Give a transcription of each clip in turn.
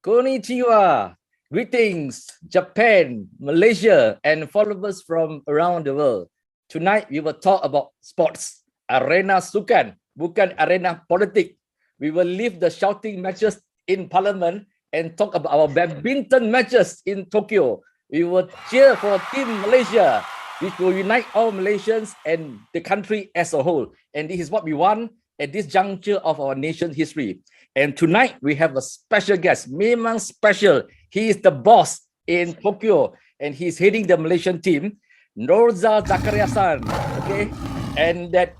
Konnichiwa. Greetings, Japan, Malaysia, and followers from around the world. Tonight, we will talk about sports. Arena sukan, bukan arena politik. We will leave the shouting matches in Parliament and talk about our badminton matches in Tokyo. We will cheer for Team Malaysia, which will unite all Malaysians and the country as a whole. And this is what we want at this juncture of our nation's history. And tonight we have a special guest, memang special. He is the boss in Tokyo and he's heading the Malaysian team, Norza Zakaria san. Okay, and that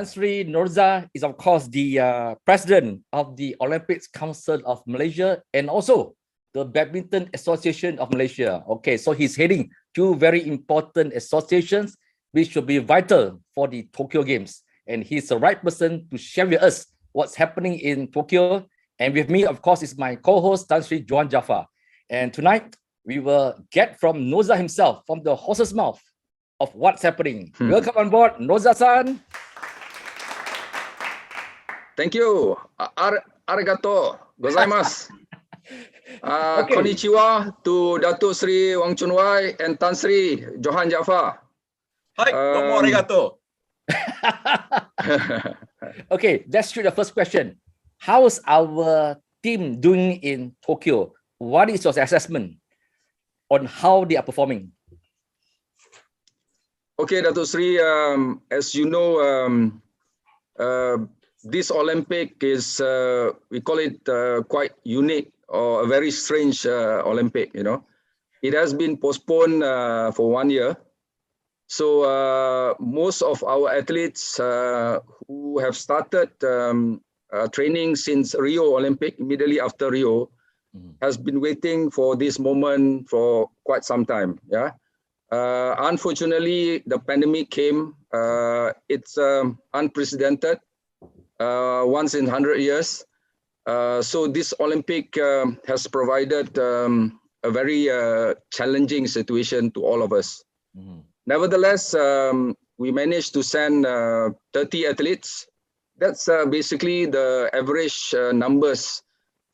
Sri Norza is of course the president of the Olympics Council of Malaysia and also the Badminton Association of Malaysia. Okay, so he's heading two very important associations which should be vital for the Tokyo Games. And he's the right person to share with us what's happening in Tokyo. And with me, of course, is my co-host, Sri Johan Jaffa. And tonight, we will get from Norza himself, from the horse's mouth, of what's happening. Welcome on board, Norza-san. Thank you. Arigato gozaimasu. Okay. Konnichiwa to Datuk Sri RealChunWai and Tan Sri Johan Jaffa. Hi, domo arigato. Okay, let's shoot the first question. How's our team doing in Tokyo? What is your assessment on how they are performing? Okay, Datuk Sri, as you know, this Olympic is, we call it quite unique or a very strange Olympic, you know. It has been postponed for 1 year. So most of our athletes who have started training since Rio Olympic, immediately after Rio, has been waiting for this moment for quite some time. Yeah. Unfortunately, the pandemic came. It's unprecedented, once in 100 years. So this Olympic has provided a very challenging situation to all of us. Nevertheless, we managed to send 30 athletes. That's basically the average numbers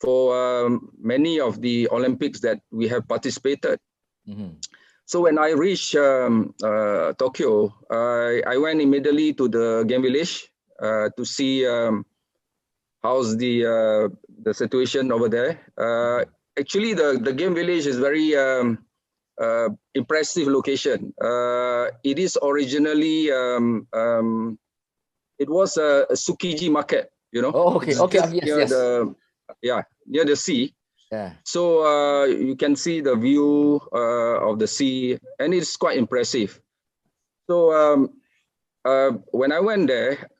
for many of the Olympics that we have participated. So when I reached Tokyo, I went immediately to the game village to see how's the situation over there. Actually, the game village is very impressive location. It is originally it was a Tsukiji market, you know. Oh, okay, okay, yes, yes. Near the sea. Yeah. So you can see the view of the sea, and it's quite impressive. So when I went there,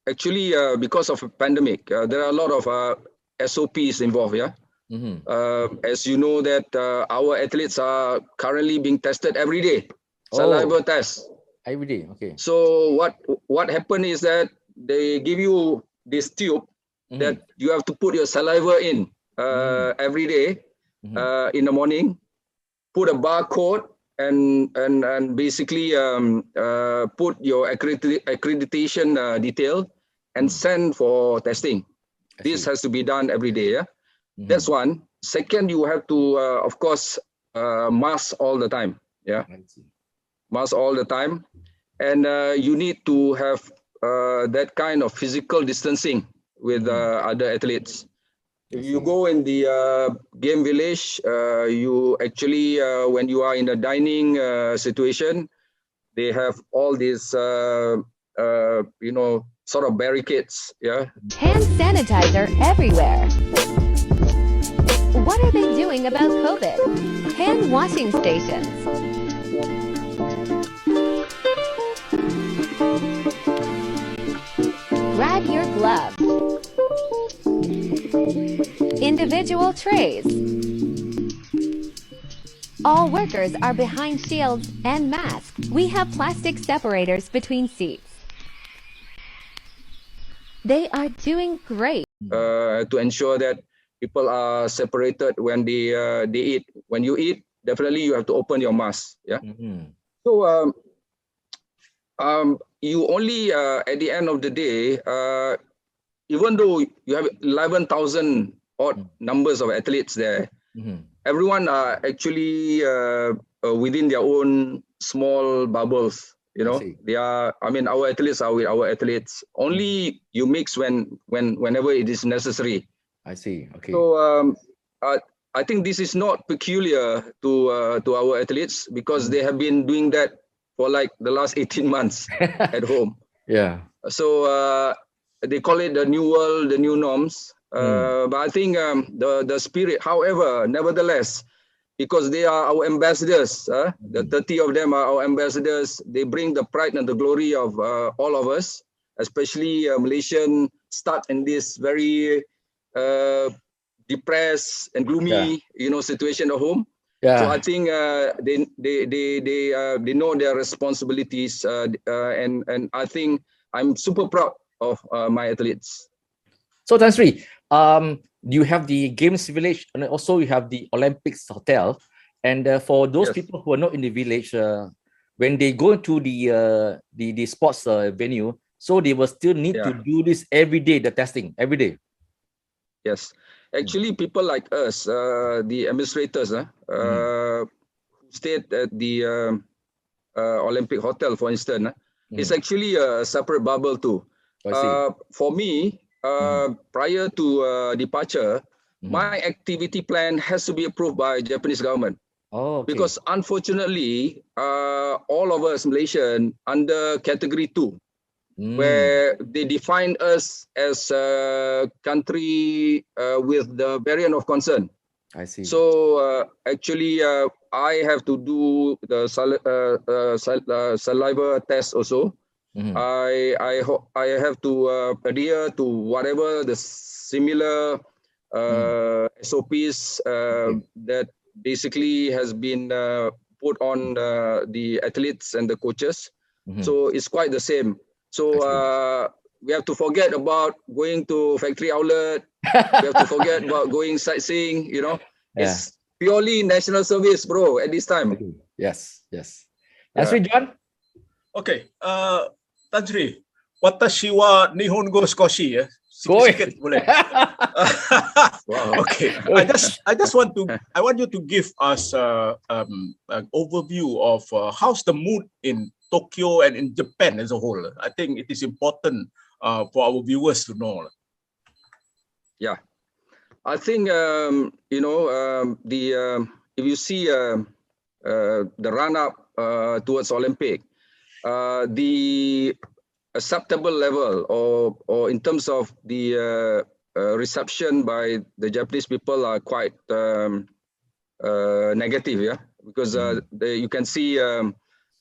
actually because of a pandemic, there are a lot of SOPs involved. Yeah. As you know that our athletes are currently being tested every day, saliva test. Every day, okay. So what happened is that they give you this tube that you have to put your saliva in every day in the morning, put a barcode and basically put your accreditation detail and send for testing. This has to be done every day. Yeah. That's one. Second, you have to, of course, mask all the time. Yeah, mask all the time, and you need to have that kind of physical distancing with other athletes. If you go in the game village, you actually, when you are in a dining situation, they have all these, you know, sort of barricades. Yeah. Hand sanitizer everywhere. What are they doing about COVID? Hand washing stations. Grab your gloves. Individual trays. All workers are behind shields and masks. We have plastic separators between seats. They are doing great. To ensure that people are separated when they eat. When you eat, definitely you have to open your mask. Yeah. So you only at the end of the day, even though you have 11,000 odd numbers of athletes there. Everyone are actually within their own small bubbles. You know, they are. I mean, our athletes are with our athletes. Only you mix whenever it is necessary. I see. Okay. So I think this is not peculiar to our athletes, because they have been doing that for like the last 18 months at home. Yeah. So they call it the new world, the new norms. But I think the spirit, however, nevertheless, because they are our ambassadors, the 30 of them are our ambassadors. They bring the pride and the glory of all of us, especially Malaysian, stuck in this very depressed and gloomy, situation at home. So I think they know their responsibilities, and I think I'm super proud of my athletes. So Tan Sri, you have the Games Village, and also you have the Olympics Hotel. And for those people who are not in the village, when they go to the sports venue, so they will still need to do this every day, the testing every day. Yes, actually, people like us, the administrators, who stayed at the Olympic Hotel, for instance, it's actually a separate bubble too. For me, prior to departure, my activity plan has to be approved by Japanese government. Because unfortunately, all of us Malaysian under category 2, where they define us as a country with the variant of concern. I see. So actually, I have to do the saliva test also. I have to adhere to whatever the similar SOPs that basically has been put on the athletes and the coaches. So it's quite the same. So we have to forget about going to factory outlet. We have to forget about going sightseeing. It's purely national service, bro, at this time. Yes. Tan Sri, John? Okay. Tan Sri, watashi wa Nihongo skoshi. Sikit boleh. Okay. I want you to give us an overview of how's the mood in Tokyo and in Japan as a whole. I think it is important for our viewers to know. Yeah, I think if you see the run up towards Olympic, the acceptable level or in terms of the reception by the Japanese people are quite negative, because you can see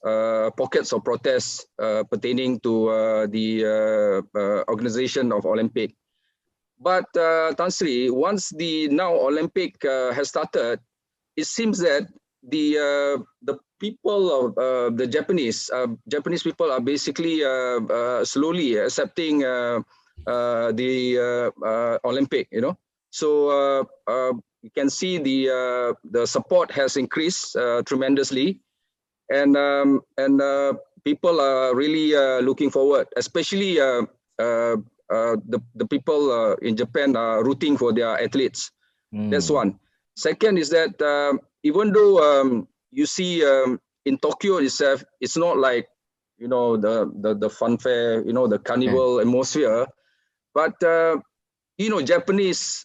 pockets of protests pertaining to the organization of Olympic. But Tan Sri, once the now Olympic has started, it seems that the people of the Japanese people are basically slowly accepting the Olympic. So you can see the support has increased tremendously, and people are really looking forward, especially the people in Japan are rooting for their athletes. That's one. Second is that even though you see in Tokyo itself, it's not like the funfair, the carnival atmosphere, but Japanese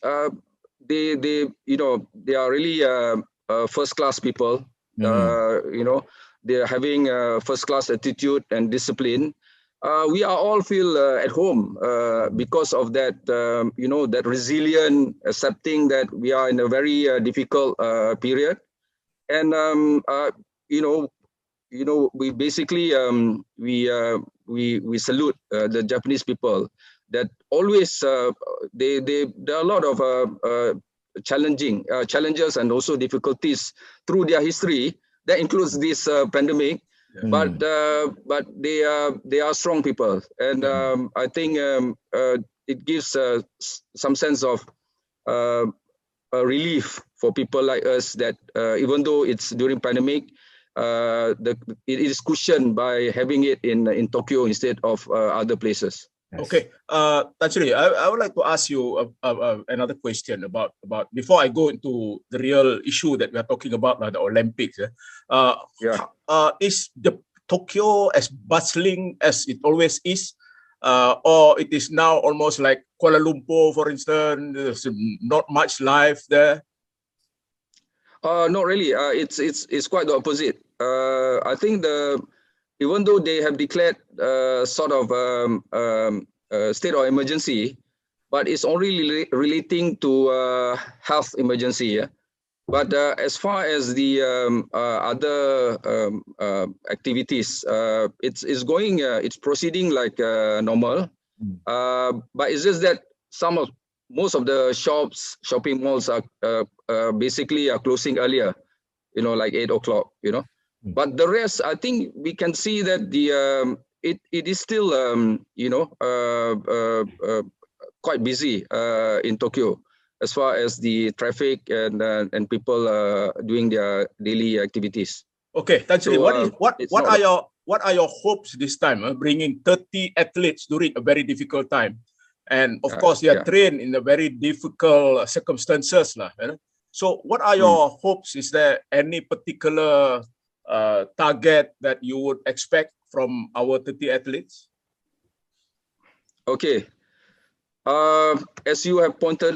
they are really first class people. They are having first class attitude and discipline. We are all feel at home because of that, that resilient, accepting that we are in a very difficult period, and we basically we salute the Japanese people that always there are a lot of challenges and also difficulties through their history. That includes this pandemic. But they are strong people, and I think it gives some sense of relief for people like us that even though it's during pandemic, it is cushioned by having it in Tokyo instead of other places. Yes. Okay, Tan Sri, I would like to ask you another question about before I go into the real issue that we are talking about, like the Olympics. Yeah. Is the Tokyo as bustling as it always is, or it is now almost like Kuala Lumpur, for instance? There's not much life there. Not really. It's quite the opposite. I think even though they have declared sort of state of emergency, but it's only relating to health emergency. Yeah. But as far as the other activities, it's going, it's proceeding like normal. But it's just that most of the shopping malls are basically closing earlier, like 8 o'clock, But the rest, I think we can see that it is still, quite busy in Tokyo as far as the traffic and people doing their daily activities. Okay, Tan Sri, So, what are your hopes this time? Bringing 30 athletes during a very difficult time, and of course they are trained in a very difficult circumstances, lah. So, what are your hopes? Is there any particular target that you would expect from our 30 athletes? Okay. As you have pointed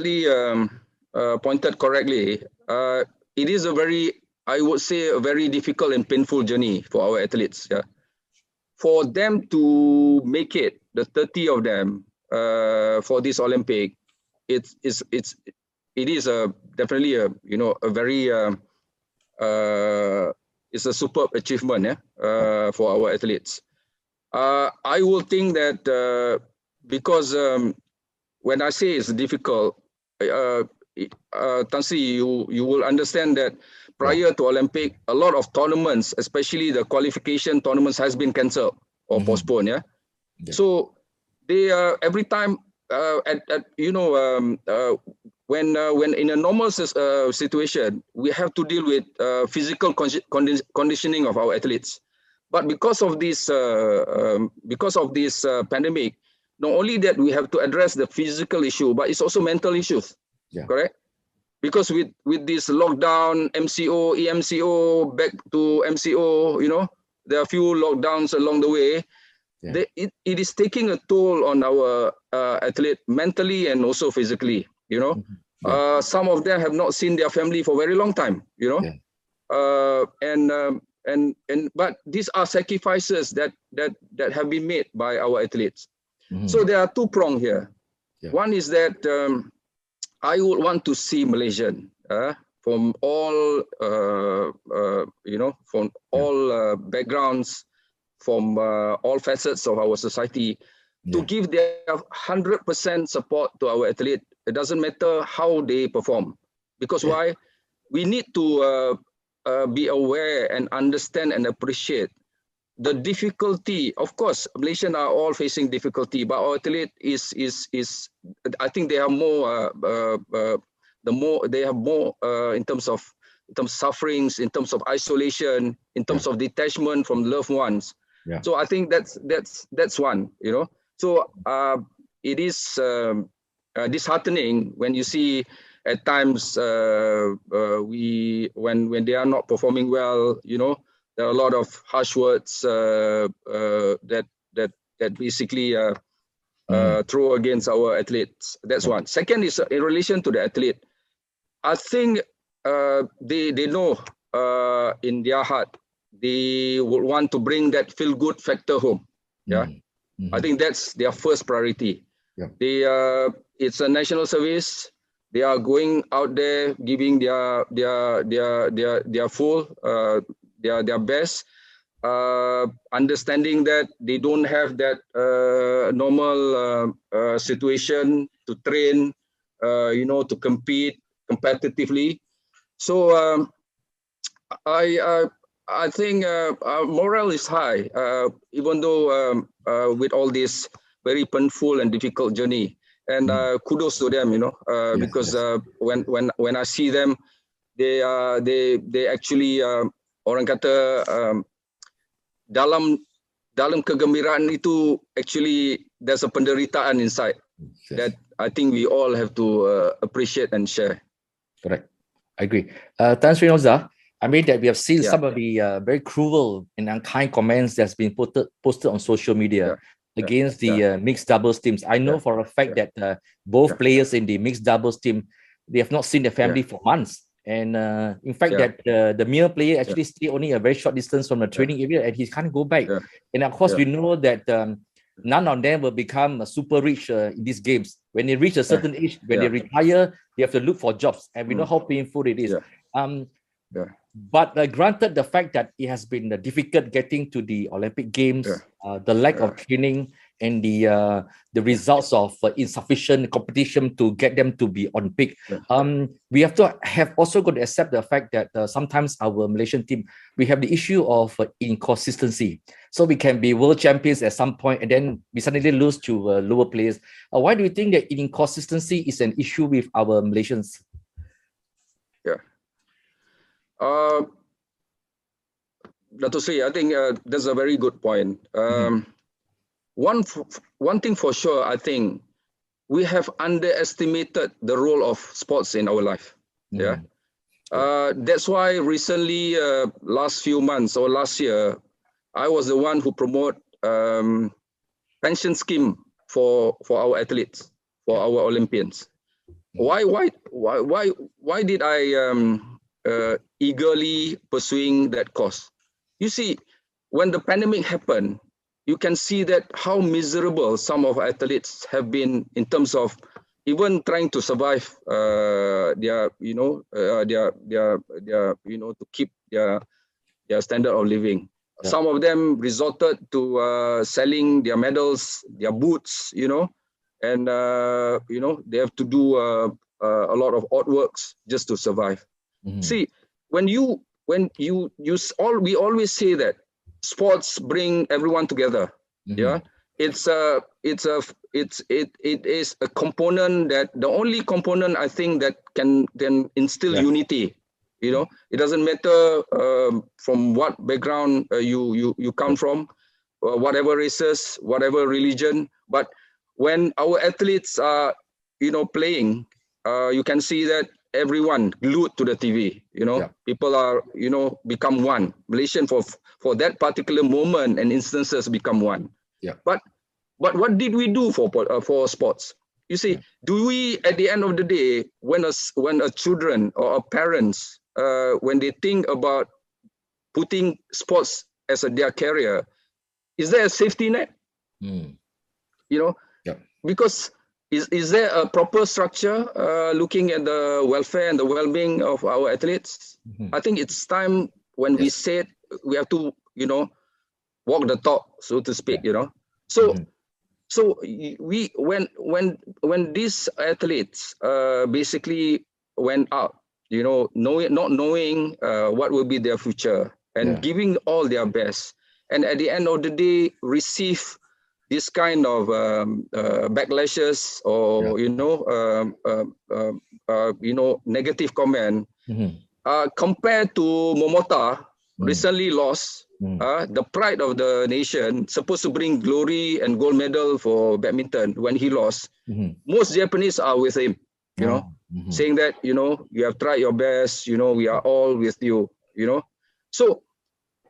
correctly, it is I would say, a very difficult and painful journey for our athletes. Yeah. For them to make it, the 30 of them, for this Olympic, it is definitely a very it's a superb achievement, for our athletes. I will think that because when I say it's difficult, Tan Sri, you will understand that prior to Olympic, a lot of tournaments, especially the qualification tournaments, has been cancelled or postponed. Yeah. So they every time when in a normal situation, we have to deal with physical conditioning of our athletes. But because of this pandemic, not only that we have to address the physical issue, but it's also mental issues. Yeah. Correct? Because with this lockdown, MCO, EMCO, back to MCO, there are a few lockdowns along the way. Yeah. It is taking a toll on our athlete mentally and also physically. Some of them have not seen their family for a very long time. But these are sacrifices that have been made by our athletes. So there are two prongs here. One is that I would want to see Malaysian from all backgrounds, from all facets of our society, to give their 100% support to our athlete. It doesn't matter how they perform, because why? We need to be aware and understand and appreciate the difficulty. Of course, Malaysians are all facing difficulty, but our athlete is I think they have more in terms of sufferings, in terms of isolation, in terms of detachment from loved ones. So I think that's one. So it is disheartening when you see at times when they are not performing well. There are a lot of harsh words that basically throw against our athletes. That's one. Second is in relation to the athlete. I think they know in their heart they would want to bring that feel-good factor home. Yeah, I think that's their first priority. It's a national service. They are going out there giving their full. Their best, understanding that they don't have that normal situation to train, to compete competitively. So I think morale is high, even though with all this very painful and difficult journey. And kudos to them, because when I see them, they actually orang kata dalam dalam kegembiraan itu actually there's a penderitaan inside that I think we all have to appreciate and share. Correct. I agree. Tan Sri Norza, I mean that we have seen Yeah. some of the very cruel and unkind comments that's been posted on social media against the mixed doubles teams. I know for a fact that both players in the mixed doubles team, they have not seen their family for months. And in fact, that the male player actually stay only a very short distance from the training area, and he can't go back. And of course, we know that none of them will become super rich in these games. When they reach a certain age, when they retire, they have to look for jobs, and we know how painful it is. But granted the fact that it has been difficult getting to the Olympic Games, the lack of training, and the results of insufficient competition to get them to be on peak. We have to have also got to accept the fact that sometimes our Malaysian team, we have the issue of inconsistency. So we can be world champions at some point and then we suddenly lose to lower players. Why do you think that inconsistency is an issue with our Malaysians? Dato' Sri, I think that's a very good point. One thing for sure, I think we have underestimated the role of sports in our life. That's why recently, last few months or last year, I was the one who promote pension scheme for our athletes, for our Olympians. Why did I eagerly pursuing that cause? You see, when the pandemic happened, you can see that how miserable some of our athletes have been in terms of even trying to survive to keep their standard of living. Some of them resorted to selling their medals, their boots, and they have to do a lot of odd works just to survive. See, we always say that sports bring everyone together. It is a component that the only component I think that can instill unity. It doesn't matter from what background you come from, whatever races, whatever religion. But when our athletes are playing, you can see that everyone glued to the TV. People are become one. Malaysian for that particular moment and instances become one. But what did we do for sports? You see, do we at the end of the day, when a children or a parents when they think about putting sports as their career, is there a safety net? Because is there a proper structure looking at the welfare and the well-being of our athletes? I think it's time when we said we have to, walk the talk, so to speak. So when these athletes basically went out, not knowing what will be their future and giving all their best, and at the end of the day receive this kind of backlashes or negative comment, compared to Momota, recently lost. The pride of the nation, supposed to bring glory and gold medal for badminton. When he lost, most Japanese are with him, saying that, you have tried your best, we are all with you, So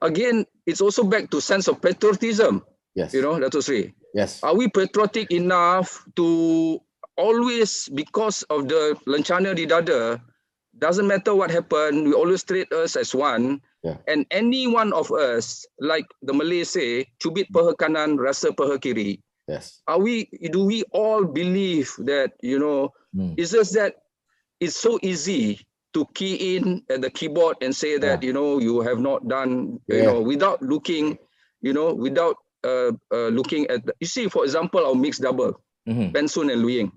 again, it's also back to sense of patriotism, Dato' Sri. Are we patriotic enough to always, because of the lencana di dada, doesn't matter what happened, we always treat us as one. And any one of us, like the Malay say, cubit paha kanan, rasa paha kiri. Do we all believe that, it's just that it's so easy to key in at the keyboard and say that, you have not done, without looking, without looking at, you see, for example, our mixed double, Ben Sun and Lu Ying.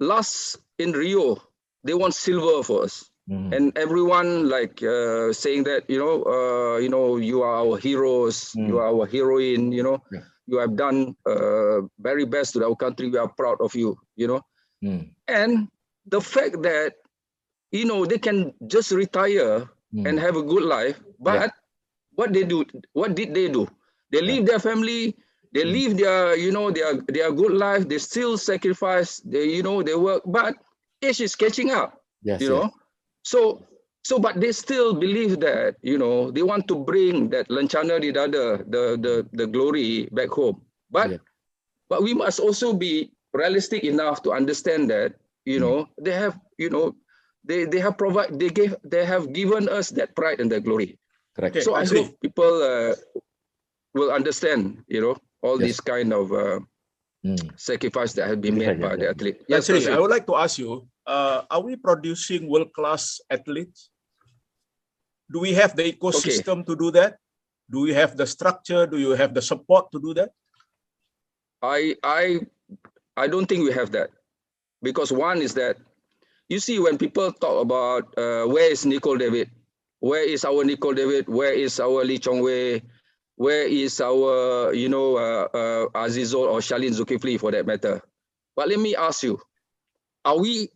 Last in Rio, they won silver for us. And everyone saying that, you are our heroes, you are our heroine, you have done very best to our country. We are proud of you, And the fact that, they can just retire and have a good life, but what they do? What did they do? They leave their family. They leave their, their good life. They still sacrifice. They work, but age is catching up. Yes, But they still believe that, they want to bring that lencana di dada, the glory back home. But we must also be realistic enough to understand that, they have, they have given us that pride and that glory. correct. So I hope people will understand, all these kind of sacrifice that have been made by the athlete. Yes, Sri, I would like to ask you, are we producing world-class athletes? Do we have the ecosystem to do that? Do we have the structure? Do you have the support to do that? I don't think we have that, because one is that, you see, when people talk about where is Nicole David, where is our Nicole David, where is our RealChunWai, where is our, Azizul or Shalin Zulkifli for that matter. But let me ask you, are we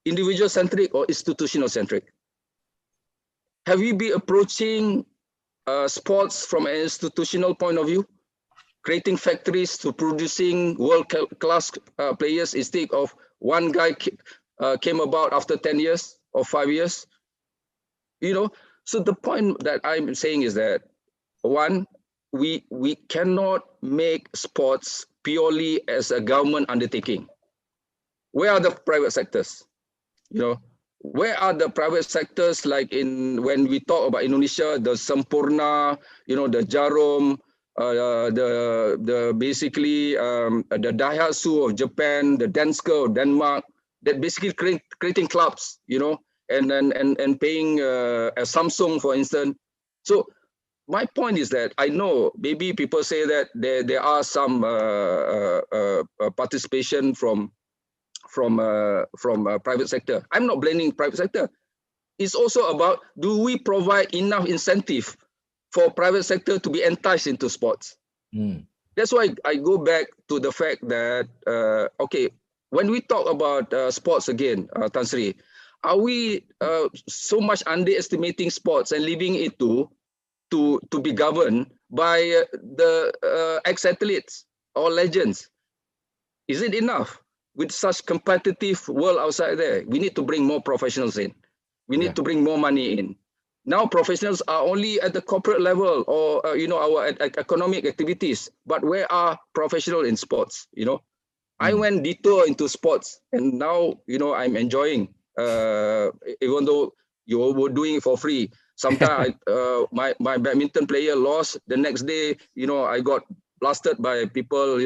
individual-centric or institutional-centric? Have we been approaching sports from an institutional point of view, creating factories to producing world-class players instead of one guy came about after 10 years or 5 years? So the point that I'm saying is that, one, we cannot make sports purely as a government undertaking. Where are the private sectors? Where are the private sectors, like when we talk about Indonesia, the Sempurna, the Jarum, the basically the Daihatsu of Japan, the Danske of Denmark, that basically creating clubs, and paying a Samsung, for instance. So my point is that, I know maybe people say that there are some participation from private sector. I'm not blaming private sector. It's also about, do we provide enough incentive for private sector to be enticed into sports? That's why I go back to the fact that, okay, when we talk about sports again, Tan Sri, are we so much underestimating sports and leaving it to be governed by the ex-athletes or legends? Is it enough? With such competitive world outside there, we need to bring more professionals in. We need to bring more money in. Now professionals are only at the corporate level or our economic activities. But where are professionals in sports? I went detour into sports, and now I'm enjoying. Even though you were doing it for free, sometimes my badminton player lost. The next day, I got blasted by people.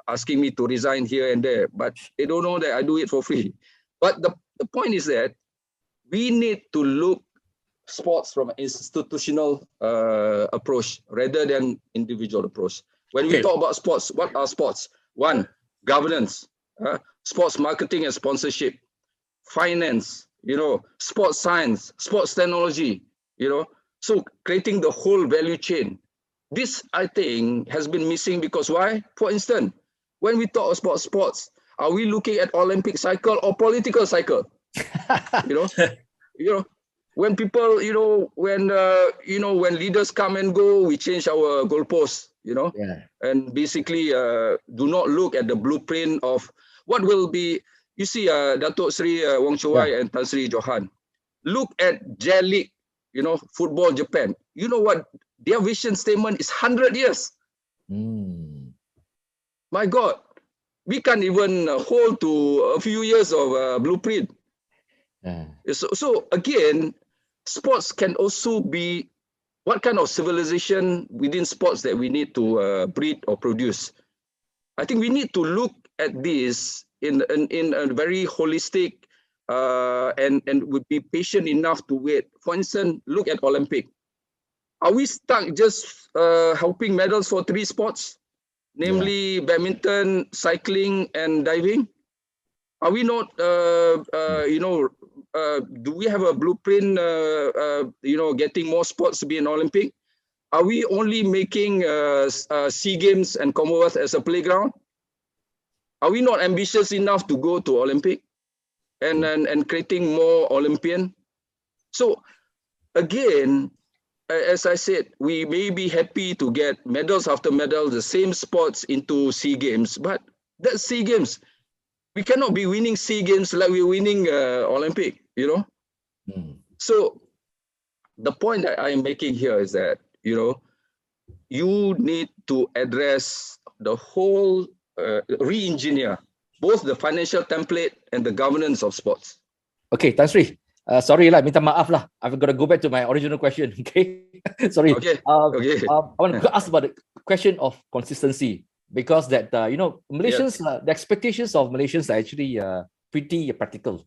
Asking me to resign here and there, but they don't know that I do it for free. But the point is that we need to look sports from an institutional approach rather than individual approach. When we talk about sports, what are sports? One, governance, sports marketing and sponsorship, finance, sports science, sports technology, so creating the whole value chain. This, I think, has been missing because why? For instance, when we talk about sports, are we looking at Olympic cycle or political cycle? When people, when leaders come and go, we change our goalposts, and basically do not look at the blueprint of what will be. You see, Datuk Sri RealChunWai and Tan Sri Johan, look at J-League, football Japan. You know what? Their vision statement is 100 years. My God, we can't even hold to a few years of blueprint. So again, sports can also be what kind of civilization within sports that we need to breed or produce. I think we need to look at this in a very holistic and would be patient enough to wait. For instance, look at Olympic. Are we stuck just helping medals for 3 sports, namely badminton, cycling, and diving? Are we not, do we have a blueprint, getting more sports to be in Olympic? Are we only making SEA Games and Commonwealth as a playground? Are we not ambitious enough to go to Olympic and creating more Olympian? So again, as I said, we may be happy to get medals after medals, the same sports into SEA Games, but that's SEA Games. We cannot be winning SEA Games like we're winning Olympic, you know. So the point that I'm making here is that, you know, you need to address the whole, re-engineer both the financial template and the governance of sports. Okay, Tan Sri. Sorry lah, minta maaf lah. I've got to go back to my original question. Okay, sorry. Okay. I want to ask about the question of consistency, because that you know, Malaysians, the expectations of Malaysians are actually pretty practical,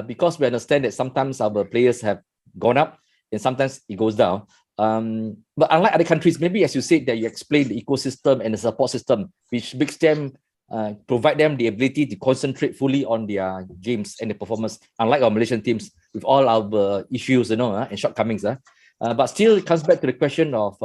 because we understand that sometimes our players have gone up and sometimes it goes down. But unlike other countries, maybe as you said that you explained the ecosystem and the support system, which makes them provide them the ability to concentrate fully on their games and the performance, unlike our Malaysian teams with all our issues, you know, and shortcomings. But still it comes back to the question of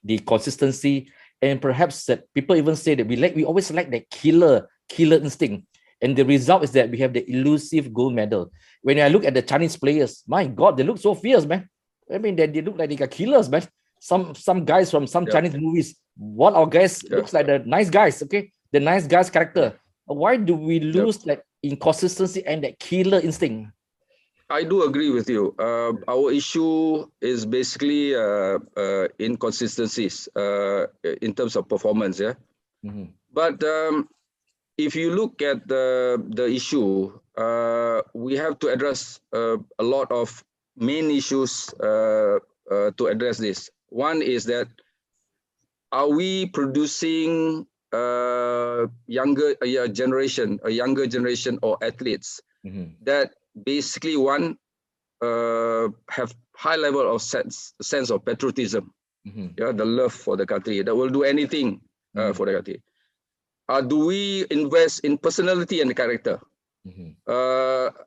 the consistency, and perhaps that people even say that we always like that killer instinct. And the result is that we have the elusive gold medal. When I look at the Chinese players, my God, they look so fierce, man. I mean, they look like they got killers, man. Some guys from some Chinese movies, what our guys looks like the nice guys, okay? The nice guys character. Why do we lose that inconsistency and that killer instinct? I do agree with you. Our issue is basically inconsistencies in terms of performance, yeah. But if you look at the issue, we have to address a lot of main issues to address this. One is that, are we producing a younger generation or athletes that basically have high level of sense of patriotism, the love for the country, that will do anything for the country. Do we invest in personality and character?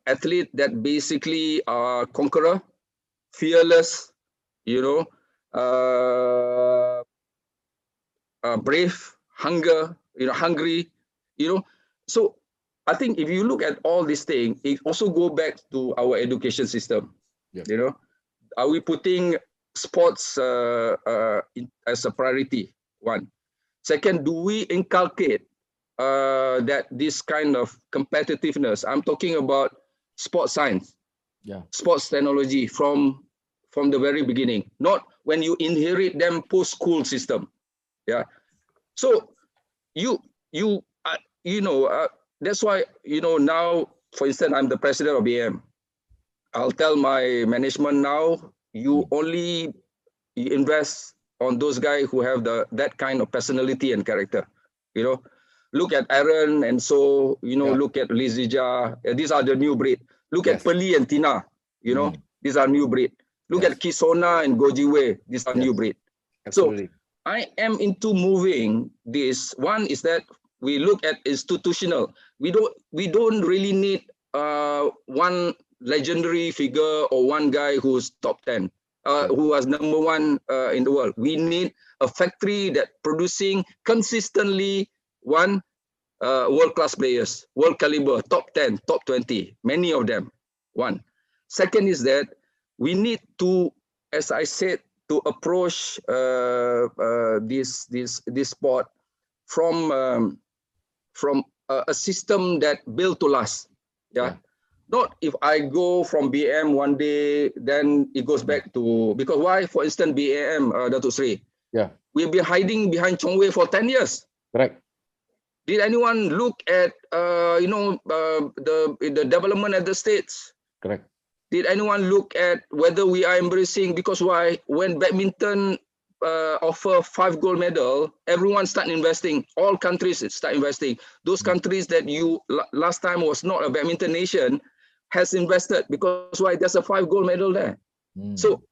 Athlete that basically are conqueror, fearless, you know, brave, hungry, you know. So I think if you look at all these things, it also go back to our education system. You know, are we putting sports as a priority? One. Second, do we inculcate that this kind of competitiveness? I'm talking about sports science, sports technology from the very beginning, not when you inherit them post-school system. So you know, that's why, you know, now, for instance, I'm the president of BM. I'll tell my management now, you only invest on those guys who have that kind of personality and character. You know, look at Aaron, and so, you know, look at Lizija. These are the new breed. Look at Peli and Tina. You know, these are new breed. Look at Kisona and Gojiwe. These are new breed. Absolutely. So I am into moving this. One is that we look at institutional. We don't really need one legendary figure or one guy who's top 10, who was number 1 in the world. We need a factory that producing consistently world-class players, world caliber, top 10, top 20, many of them. One. Second is that we need to, as I said, to approach this sport from a system that built to last. Not if I go from BM one day, then it goes back to, because why? For instance, BAM, Datuk Sri. We've been hiding behind ChunWai for 10 years. Correct. Did anyone look at the development at the states? Correct. Did anyone look at whether we are embracing? Because why? When badminton offer 5 gold medal, everyone start investing. All countries start investing. Those countries that last time was not a badminton nation has invested, because why? There's a 5 gold medal there. So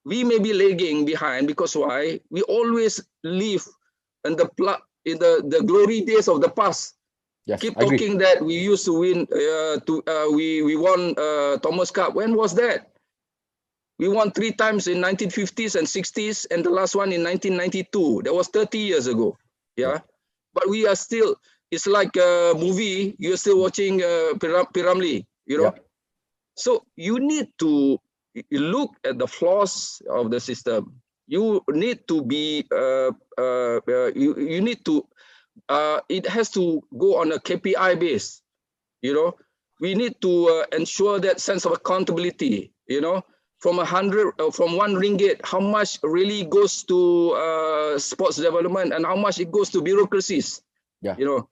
we may be lagging behind, because why? We always live in the glory days of the past. Keep talking that we used to win. We won Thomas Cup. When was that? We won 3 times in 1950s and 60s, and the last one in 1992. That was 30 years ago. But we are still. It's like a movie. You're still watching Piramli. You know. So you need to look at the flaws of the system. you need to be you need to it has to go on a KPI base. You know, we need to ensure that sense of accountability. You know, from from RM1, how much really goes to sports development and how much it goes to bureaucracies. Yeah. You know,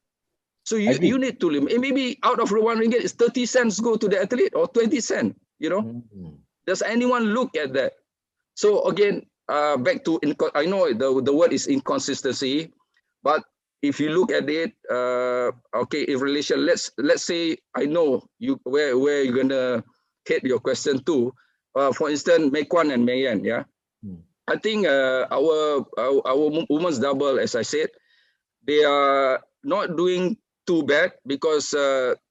so you need to limit. Maybe out of RM1, it's 30 cents go to the athlete or 20 cents. You know, does anyone look at that? So again, back to I know the word is inconsistency, but if you look at it, okay, in relation, let's say I know you where you're gonna hit your question to. For instance, Mekwan and Mayan, yeah. I think our women's double, as I said, they are not doing too bad because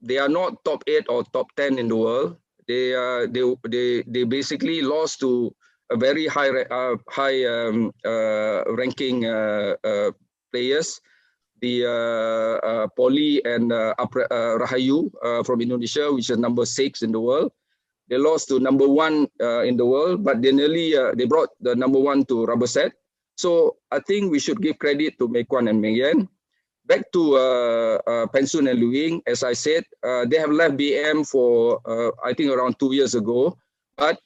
they are not top 8 or top 10 in the world. They basically lost to a very high ranking players, the Poli and Rahayu from Indonesia, which is number 6 in the world. They lost to number 1 in the world, but they nearly they brought the number 1 to rubber set. So I think we should give credit to Mekwan and Mengyan. Back to Pensun and Luing, as I said, they have left BM for I think around 2 years ago. But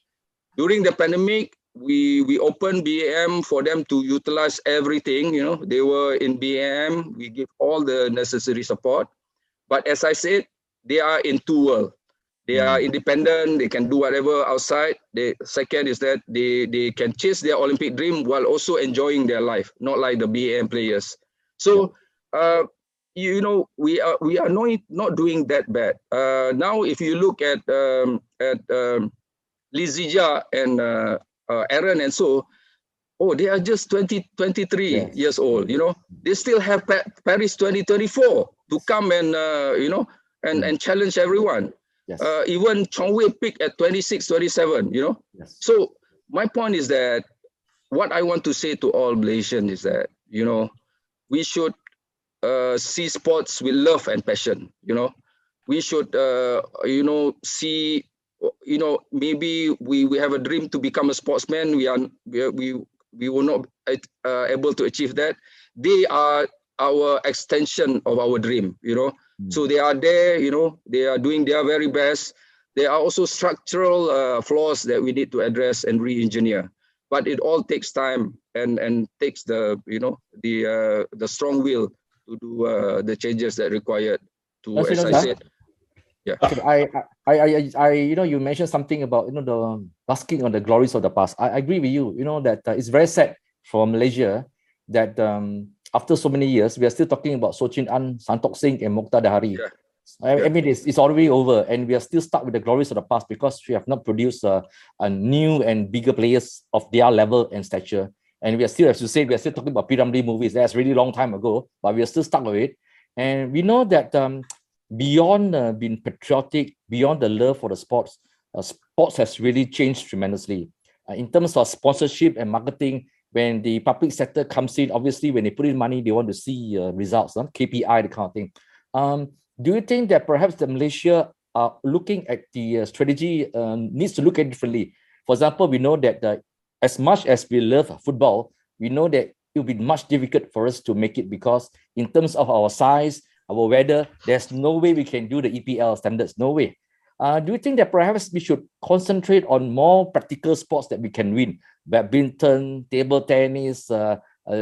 during the pandemic, we opened BM for them to utilize everything. You know, they were in BM. We give all the necessary support. But as I said, they are in two worlds. They are independent. They can do whatever outside. The second is that they can chase their Olympic dream while also enjoying their life, not like the BM players. So. You know, we are not doing that bad. Now, if you look at Lizija and Aaron and so, they are just 23 years old. You know, they still have Paris 2034 to come and you know and challenge everyone. Yes. Even Chongwei picked at 26, 27. You know, so my point is that what I want to say to all Malaysians is that we should see sports with love and passion. We should see, maybe we have a dream to become a sportsman. We were not able to achieve that. They are our extension of our dream. So they are there. They are doing their very best. There are also structural flaws that we need to address and re-engineer. But it all takes time and takes the strong will to do the changes that required to, as I said. Yeah. Okay, I you mentioned something about the basking on the glories of the past. I agree with you. That it's very sad for Malaysia that after so many years we are still talking about Sochin An, Santokh Singh, and Mokhtar Dahari. Yeah. I mean, it's already over, and we are still stuck with the glories of the past because we have not produced a new and bigger players of their level and stature. And we are still, as you say, we are still talking about P. movies. That's really long time ago, but we are still stuck with it. And we know that beyond being patriotic, beyond the love for the sports, sports has really changed tremendously. In terms of sponsorship and marketing, when the public sector comes in, obviously, when they put in money, they want to see results, KPI, the kind of thing. Do you think that perhaps the Malaysia are looking at the strategy needs to look at it differently? For example, we know that as much as we love football, we know that it will be much difficult for us to make it because in terms of our size, our weather, there's no way we can do the EPL standards, no way. Do you think that perhaps we should concentrate on more practical sports that we can win? Badminton, table tennis,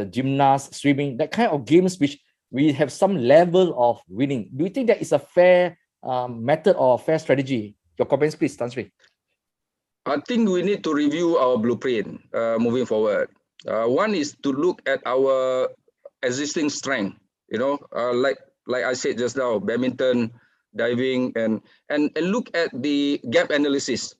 gymnastics, swimming, that kind of games which we have some level of winning. Do you think that is a fair method or fair strategy? Your comments, please, Tan Sri. I think we need to review our blueprint moving forward. One is to look at our existing strength. Like I said just now, badminton, diving, and look at the gap analysis,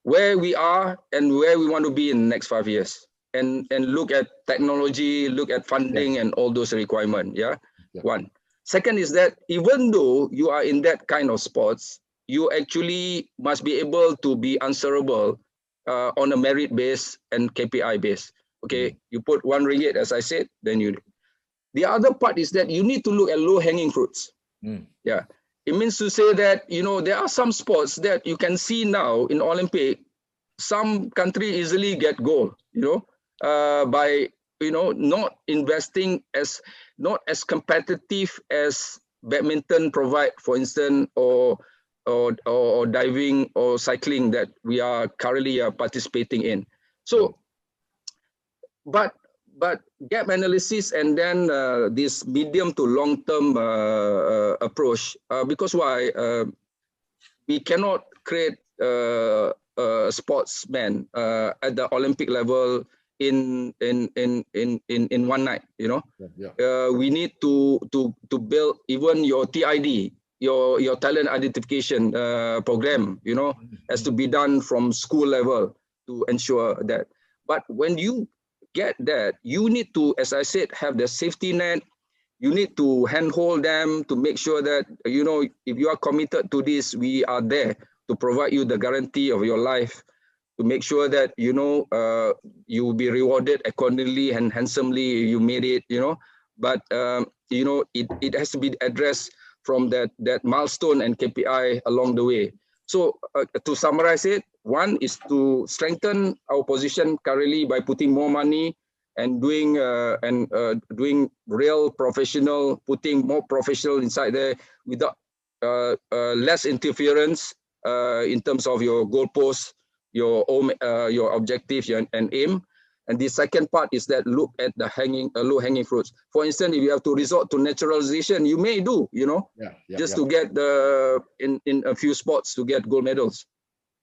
where we are and where we want to be in the next 5 years, and look at technology, look at funding, and all those requirements. Yeah. One. Second is that even though you are in that kind of sports, you actually must be able to be answerable on a merit base and KPI base. Okay, you put RM1, as I said, then you. The other part is that you need to look at low-hanging fruits. Yeah, it means to say that there are some sports that you can see now in Olympic, some country easily get gold. by not investing not as competitive as badminton provide, for instance, or diving or cycling that we are currently participating in. So, but gap analysis and then this medium to long term approach, because why we cannot create sportsmen at the Olympic level in one night. We need to build even your TID, your talent identification program. Has to be done from school level to ensure that. But when you get that, you need to, as I said, have the safety net. You need to handhold them to make sure that, if you are committed to this, we are there to provide you the guarantee of your life, to make sure that, you will be rewarded accordingly and handsomely. You made it, but, it has to be addressed from that milestone and KPI along the way. So to summarize it, one is to strengthen our position currently by putting more money and doing real professional, putting more professional inside there without less interference in terms of your goalposts, your objectives and aim. And the second part is that look at the low-hanging fruits. For instance, if you have to resort to naturalization, you may do, to get in a few sports to get gold medals.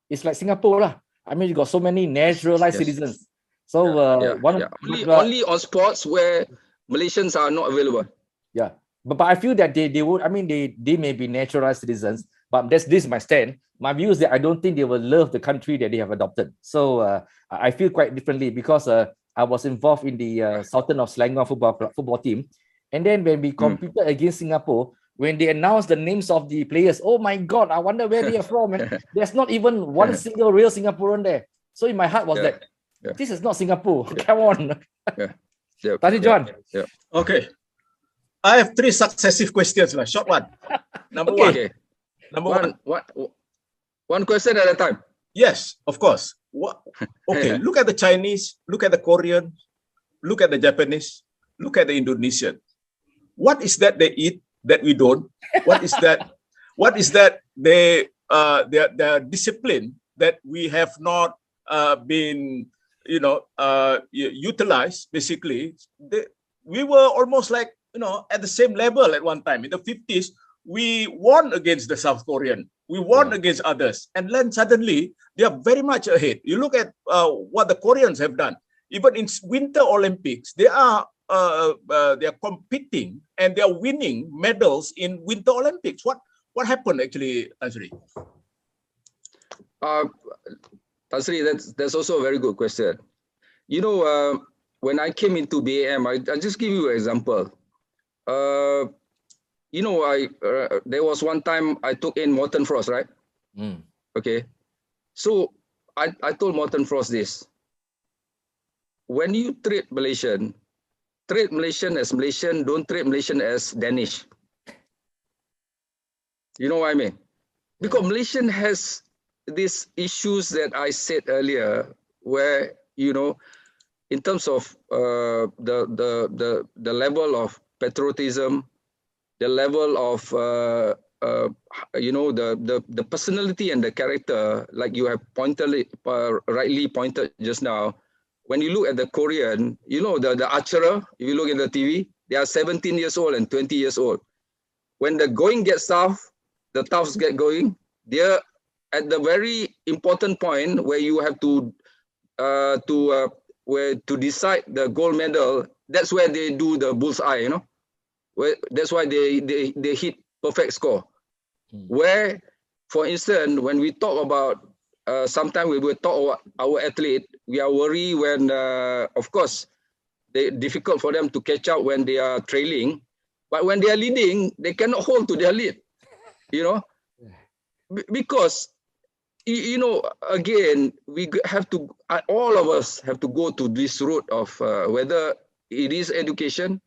It's like Singapore lah. I mean, you got so many naturalized citizens. So only on sports where Malaysians are not available. Yeah, but I feel that they would. I mean, they may be naturalized citizens, but this is my stand. My view is that I don't think they will love the country that they have adopted. So I feel quite differently because I was involved in the Sultan of Selangor football team, and then when we competed against Singapore, when they announced the names of the players, oh my God, I wonder where they are from. And there's not even one single real Singaporean there. So in my heart was that this is not Singapore. Come on. John. Okay. I have 3 successive questions. Short one. Number one. One question at a time. Yes, of course. Okay, look at the Chinese, look at the Korean, look at the Japanese, look at the Indonesian. What is that they eat that we don't? What is that? What is that their discipline that we have not been utilized? Basically, we were almost like at the same level at one time. In the 50s, we won against the South Korean. We won against others, and then suddenly they are very much ahead. You look at what the Koreans have done. Even in Winter Olympics, they are competing and they are winning medals in Winter Olympics. What happened actually, Tansri? Tansri, that's also a very good question. When I came into BAM, I just give you an example. There was one time I took in Morten Frost, right? Okay. So I told Morten Frost this. When you treat Malaysian as Malaysian, don't treat Malaysian as Danish. You know what I mean? Because Malaysian has these issues that I said earlier, where, in terms of the level of patriotism, the level of the personality and the character, like you have rightly pointed just now. When you look at the Korean, the archer, if you look at the TV, they are 17 years old and 20 years old. When the going gets tough, the toughs get going. They're at the very important point where you have to decide the gold medal. That's where they do the bullseye, That's why they hit perfect score. Where, for instance, when we talk about, sometimes we will talk about our athlete, we are worried when, of course, it's difficult for them to catch up when they are trailing. But when they are leading, they cannot hold to their lead, Because, again, we have to, all of us have to go to this route of whether it is education,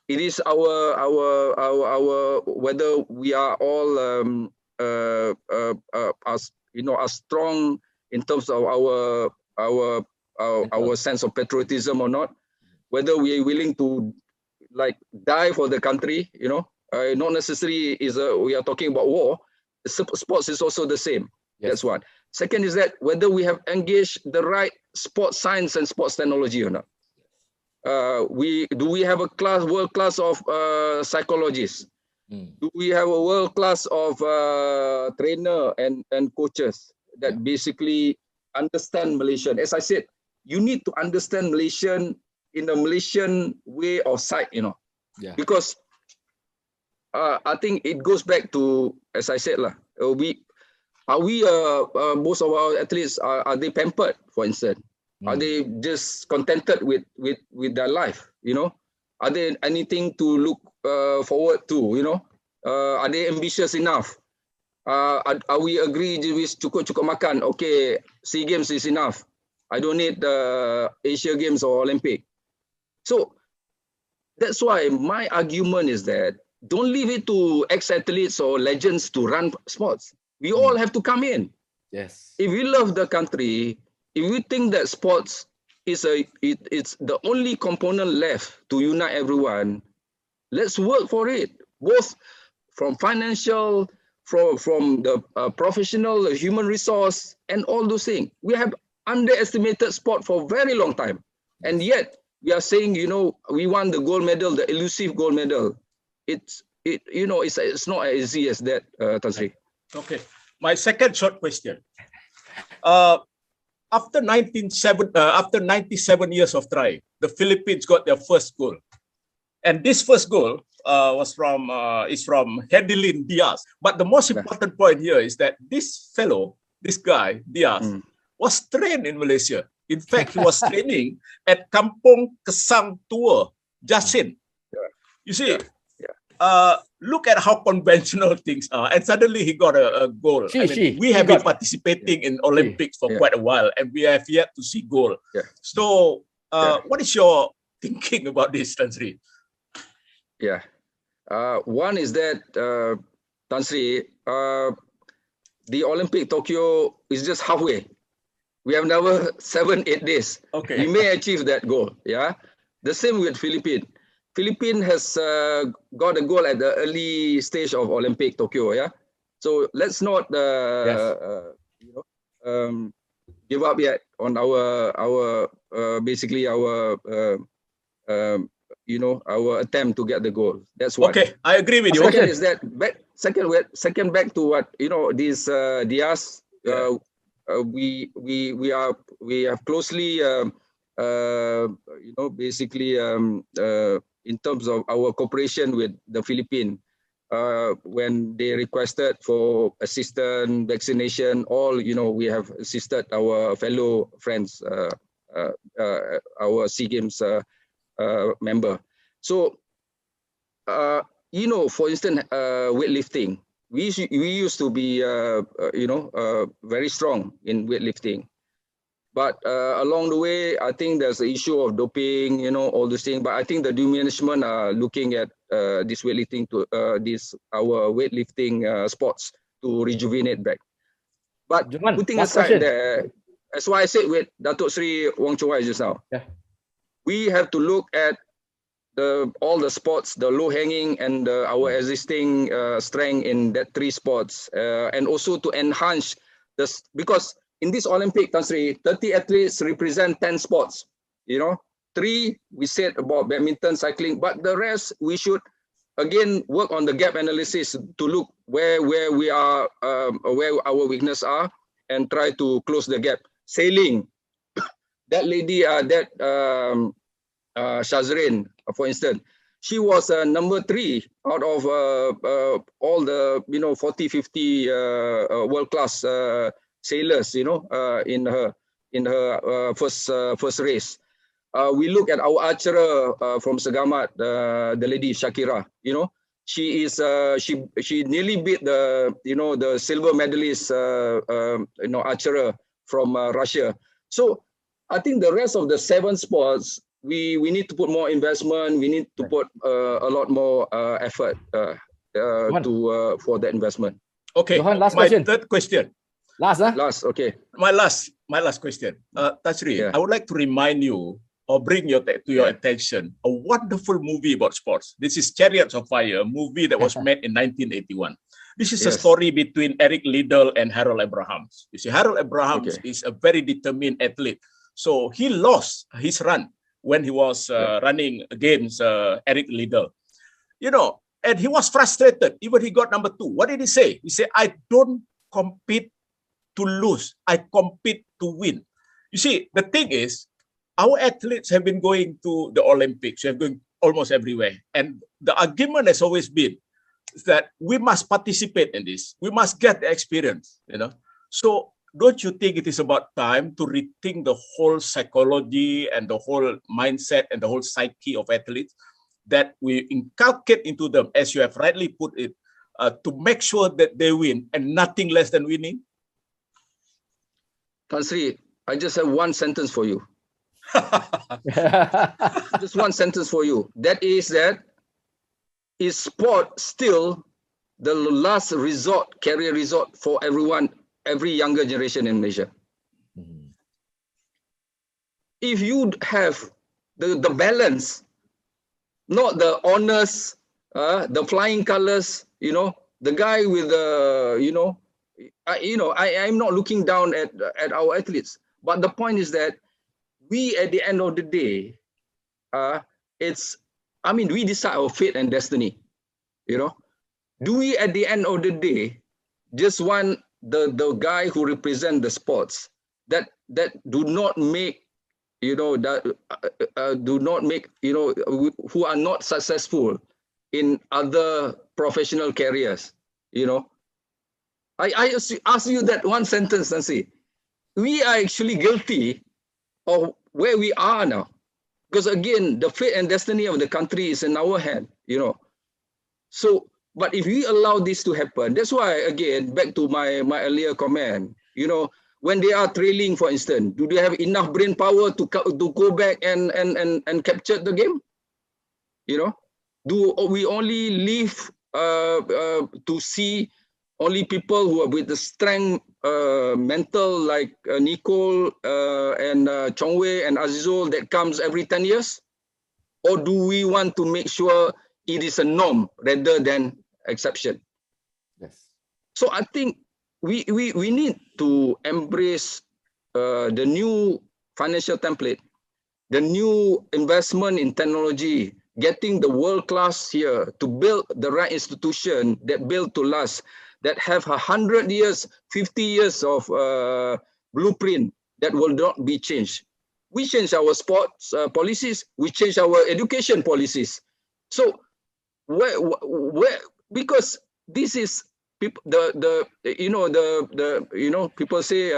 it is our whether we are all as strong in terms of our our sense of patriotism or not, whether we are willing to like die for the country, you know, not necessarily we are talking about war. Sports is also the same. Yes. That's one. Second is that whether we have engaged the right sports science and sports technology or not. Do we have a world class of psychologists? Do we have a world class of trainer and coaches that basically understand Malaysian? As I said, you need to understand Malaysian in the Malaysian way of sight, you know. Yeah. Because I think it goes back to, as I said, most of our athletes are they pampered, for instance? Are they just contented with their life, you know? Are there anything to look forward to, you know? Are they ambitious enough? Are we agree with cukup makan? Okay, SEA Games is enough. I don't need Asia Games or Olympic. So that's why my argument is that don't leave it to ex-athletes or legends to run sports. We all have to come in. Yes. If we love the country, if we think that sports is it's the only component left to unite everyone, let's work for it. Both from financial, from the professional, the human resource, and all those things. We have underestimated sport for a very long time, and yet we are saying, you know, we won the gold medal, the elusive gold medal. It's not as easy as that, Tan Sri. Okay, my second short question. After 97 years of trying, the Philippines got their first goal, and this first goal is from Hedilin Diaz. But the most important point here is that this guy Diaz, was trained in Malaysia. In fact, he was training at Kampung Kesang Tua, Jasin. You see, look at how conventional things are, and suddenly he got a goal. We have been participating in Olympics for quite a while, and we have yet to see goal. So, what is your thinking about this, Tan Sri? Yeah, one is that Tan Sri, the Olympic Tokyo is just halfway. We have another 7-8 days. Okay, we may achieve that goal. Yeah, the same with Philippines. Philippines has got a goal at the early stage of Olympic Tokyo. Yeah, so let's not give up yet on our basically our attempt to get the goal. That's what. Okay, I agree with you. Second is that second back to what this Diaz. We have closely basically in terms of our cooperation with the Philippines, when they requested for assistance, vaccination, we have assisted our fellow friends, our SEA Games member. So, for instance, weightlifting, we used to be, very strong in weightlifting. But along the way, I think there's an issue of doping, all these things. But I think the new management are looking at this weightlifting our weightlifting sports to rejuvenate back. But putting aside that, that's why I said with Datuk Sri RealChunWai just now. Yeah. We have to look at all the sports, the low hanging and our existing strength in that 3 sports, and also to enhance this, because in this Olympic, Tan Sri, 30 athletes represent 10 sports. 3 we said about badminton, cycling, but the rest we should again work on the gap analysis to look where we are, where our weakness are, and try to close the gap. Sailing, that lady, Shazrin, for instance, she was number 3 out of all the 40-50 world-class sailors, in her first race. We look at our archer from Segamat, the lady Shakira. She is she nearly beat the silver medalist archer from Russia. So I think the rest of the 7 sports, we need to put more investment. We need to put a lot more effort for that investment. Okay, Johan, last my question. third question. Last, huh? Last, okay. My last question. Tan Sri, Yeah. I would like to remind you or bring your to your attention a wonderful movie about sports. This is Chariots of Fire, a movie that was made in 1981. This is a Yes. story between Eric Liddell and Harold Abrahams. You see, Harold Abrahams is a very determined athlete. So he lost his run when he was running against Eric Liddell. You know, and he was frustrated. Even he got number 2. What did he say? He said, I don't compete to lose. I compete to win. You see, the thing is, our athletes have been going to the Olympics. They have going almost everywhere. And the argument has always been that we must participate in this. We must get the experience, you know. So don't you think it is about time to rethink the whole psychology and the whole mindset and the whole psyche of athletes that we inculcate into them, as you have rightly put it, to make sure that they win and nothing less than winning? Tan Sri, I just have one sentence for you. Just one sentence for you. That is sport still the last resort, career resort for everyone, every younger generation in Malaysia? If you have the balance, not the honors, the flying colors, you know, the guy with the, I'm not looking down at our athletes, but the point is that we, at the end of the day, we decide our fate and destiny, you know. Do we, at the end of the day, just want the guy who represent the sports that do not make, who are not successful in other professional careers, you know? I ask you that one sentence, Nancy. We are actually guilty of where we are now. Because again, the fate and destiny of the country is in our hand, you know. So, but if we allow this to happen, that's why, again, back to my earlier comment, you know, when they are trailing, for instance, do they have enough brain power to go back and capture the game? You know, do we only live to see only people who are with the strength mental like Nicole and RealChunWai and Azizul that comes every 10 years? Or do we want to make sure it is a norm rather than exception? Yes. So I think we need to embrace the new financial template, the new investment in technology, getting the world class here to build the right institution that build to last, that have 100 years, 50 years of blueprint that will not be changed. We change our sports policies, we change our education policies. So where because this is people, people say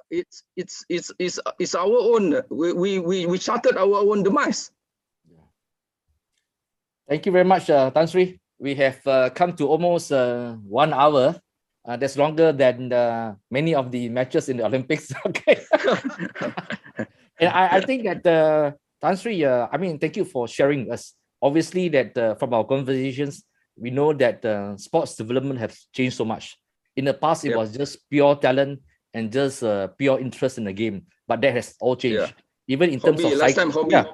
it's our own, we charted our own demise. Thank you very much, Tan Sri. We have come to almost 1 hour. That's longer than many of the matches in the Olympics. Okay. And I think that Tan Sri, thank you for sharing us. Obviously, that from our conversations, we know that sports development has changed so much. In the past, it was just pure talent and just pure interest in the game. But that has all changed. Even in terms of cycling.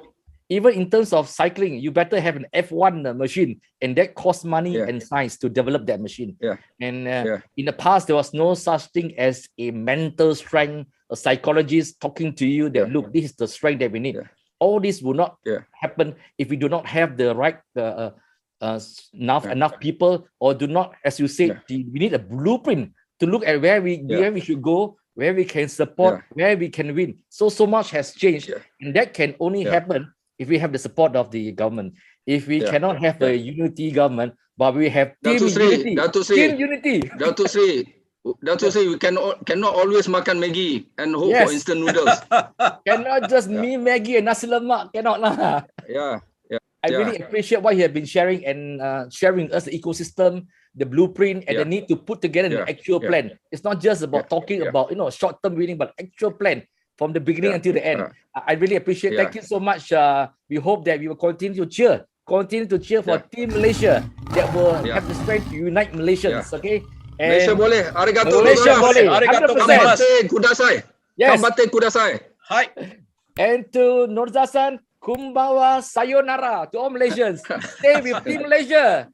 Even in terms of cycling, you better have an F1 machine, and that costs money and science to develop that machine. In the past, there was no such thing as a mental strength, a psychologist talking to you that, look, this is the strength that we need. All this will not happen if we do not have the right enough people, or do not, as you said, we need a blueprint to look at where we should go, where we can support, where we can win. So much has changed, and that can only happen if we have the support of the government. If we cannot have a unity government, but we have team unity. Dato' Sri, we cannot always makan Maggi and hope for instant noodles. Cannot just me Maggi and nasi lemak, cannot lah. I really appreciate what you have been sharing and sharing us the ecosystem, the blueprint, and the need to put together an actual plan. It's not just about talking about short-term winning, but actual plan from the beginning until the end. I really appreciate. Thank you so much. We hope that we will continue to cheer for Team Malaysia that will have the strength to unite Malaysians. Okay, Malaysia And boleh. Arigato Malaysia gozaimasu. boleh. Arigato 100%. gozaimasu. Kambate kudasai. Yes. Kambate kudasai. Hi. And to Norza-san, kumbawa sayonara to all Malaysians. Stay with Team Malaysia.